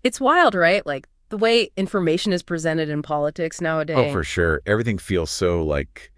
It's wild, right? Like the way information is presented in politics Oh, nowadays. for sure. Everything feels so, like,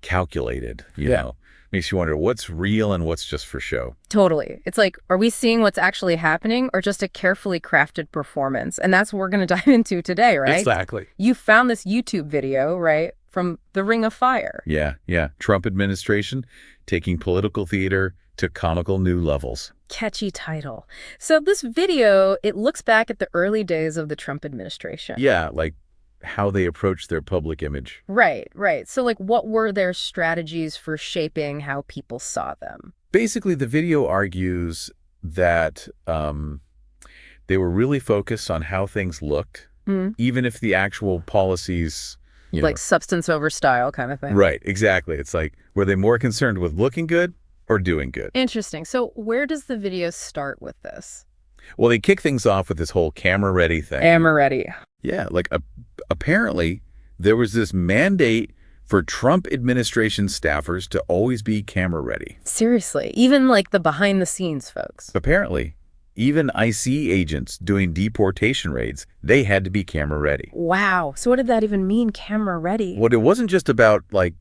calculated, you Yeah. know? Makes you wonder what's real and what's just for show. Totally. It's like, are we seeing what's actually happening or just a carefully crafted performance? And that's what we're going to dive into today, right? Exactly. You found this YouTube video, right, from the Ring of Fire. Yeah, yeah. Trump administration taking political theater to comical new levels. Catchy title. So this video, it looks back at the early days of the Trump administration. Yeah, like how they approach their public image. Right, right. So like what were their strategies for shaping how people saw them? Basically, the video argues that they were really focused on how things looked, even if the actual policies, Like substance over style kind of thing. Right, exactly. It's like, were they more concerned with looking good or doing good? Interesting. So where does the video start with this? Well, they kick things off with this whole camera ready thing. Amaretti. Yeah, like apparently there was this mandate for Trump administration staffers to always be camera ready. Seriously, even like the behind the scenes folks. Apparently, even IC agents doing deportation raids, they had to be camera ready. Wow. So what did that even mean, camera ready? Well, it wasn't just about, like,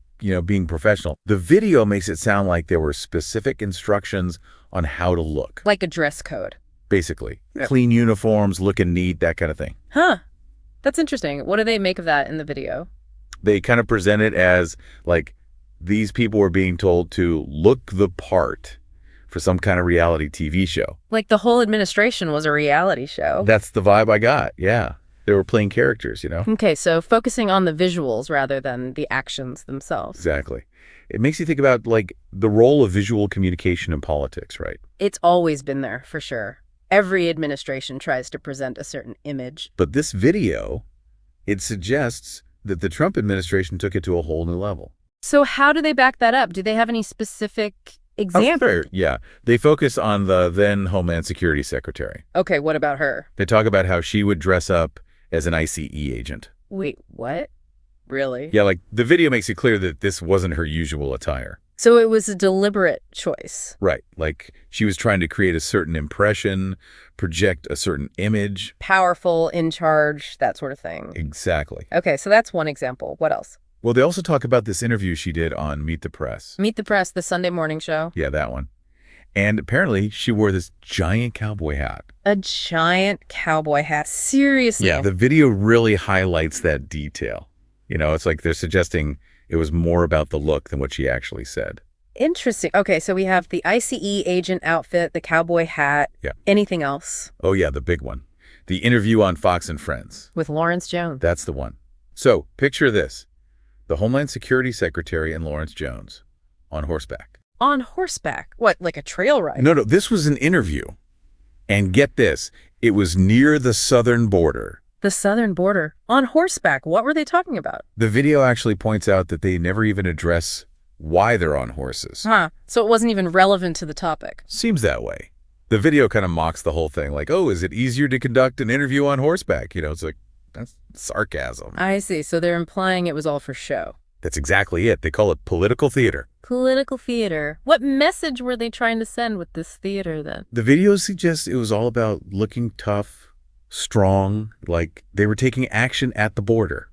being professional. The video makes it sound like there were specific instructions on how to look. Like a dress code. Basically. Clean uniforms, looking neat, that kind of thing. Huh. That's interesting. What do they make of that in the video? They kind of present it as, like, these people were being told to look the part for some kind of reality TV show. Like the whole administration was a reality show. That's the vibe I got, yeah. They were playing characters, Okay, so focusing on the visuals rather than the actions themselves. Exactly. It makes you think about, like, the role of visual communication in politics, right? It's always been there, for sure. Every administration tries to present a certain image. But this video, it suggests that the Trump administration took it to a whole new level. So how do they back that up? Do they have any specific examples? Yeah. They focus on the then Homeland Security Secretary. Okay, what about her? They talk about how she would dress up as an ICE agent. Wait, what? Really? Yeah, like, the video makes it clear that this wasn't her usual attire. So it was a deliberate choice. Right. Like, she was trying to create a certain impression, project a certain image. Powerful, in charge, that sort of thing. Exactly. Okay, so that's one example. What else? Well, they also talk about this interview she did on Meet the Press. Meet the Press, the Sunday morning show. Yeah, that one. And apparently she wore this giant cowboy hat. A giant cowboy hat. Seriously. Yeah, the video really highlights that detail. It's like they're suggesting it was more about the look than what she actually said. Interesting. Okay, so we have the ICE agent outfit, the cowboy hat. Yeah. Anything else? Oh, yeah, the big one. The interview on Fox and Friends. With Lawrence Jones. That's the one. So, picture this. The Homeland Security Secretary and Lawrence Jones on horseback. On horseback? What, like a trail ride? No, this was an interview. And get this, it was near the southern border. The southern border. On horseback. What were they talking about? The video actually points out that they never even address why they're on horses. Huh. So it wasn't even relevant to the topic. Seems that way. The video kind of mocks the whole thing, like, oh, is it easier to conduct an interview on horseback? It's like, that's sarcasm. I see. So they're implying it was all for show. That's exactly it. They call it political theater. Political theater. What message were they trying to send with this theater then? The video suggests it was all about looking tough, strong, like they were taking action at the border.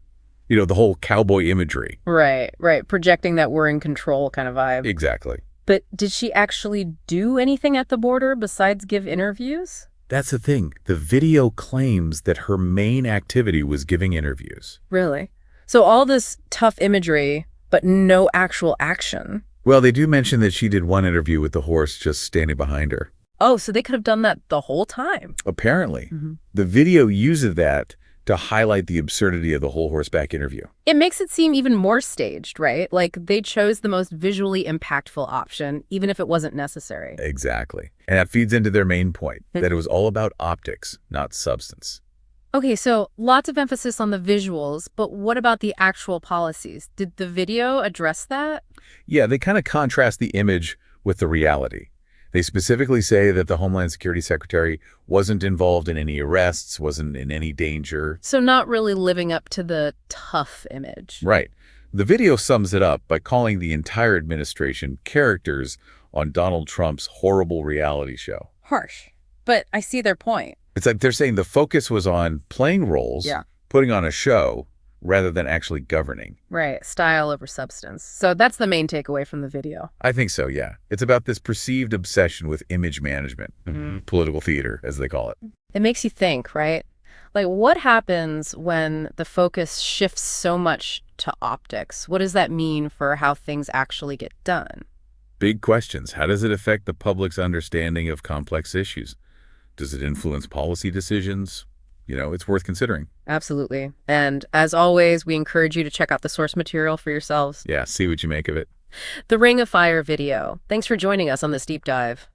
The whole cowboy imagery. Right, right. Projecting that we're in control kind of vibe. Exactly. But did she actually do anything at the border besides give interviews? That's the thing. The video claims that her main activity was giving interviews. Really? So all this tough imagery, but no actual action. Well, they do mention that she did one interview with the horse just standing behind her. Oh, so they could have done that the whole time. Apparently. The video uses that to highlight the absurdity of the whole horseback interview. It makes it seem even more staged, right? Like they chose the most visually impactful option, even if it wasn't necessary. Exactly. And that feeds into their main point, that it was all about optics, not substance. Okay, so lots of emphasis on the visuals, but what about the actual policies? Did the video address that? Yeah, they kind of contrast the image with the reality. They specifically say that the Homeland Security Secretary wasn't involved in any arrests, wasn't in any danger. So not really living up to the tough image. Right. The video sums it up by calling the entire administration characters on Donald Trump's horrible reality show. Harsh. But I see their point. It's like they're saying the focus was on playing roles, Yeah. putting on a show, rather than actually governing. Right. Style over substance. So that's the main takeaway from the video. I think so, yeah. It's about this perceived obsession with image management, political theater, as they call it. It makes you think, right? Like, what happens when the focus shifts so much to optics? What does that mean for how things actually get done? Big questions. How does it affect the public's understanding of complex issues? Does it influence policy decisions? It's worth considering. Absolutely. And as always, we encourage you to check out the source material for yourselves. Yeah, see what you make of it. The Ring of Fire video. Thanks for joining us on this deep dive.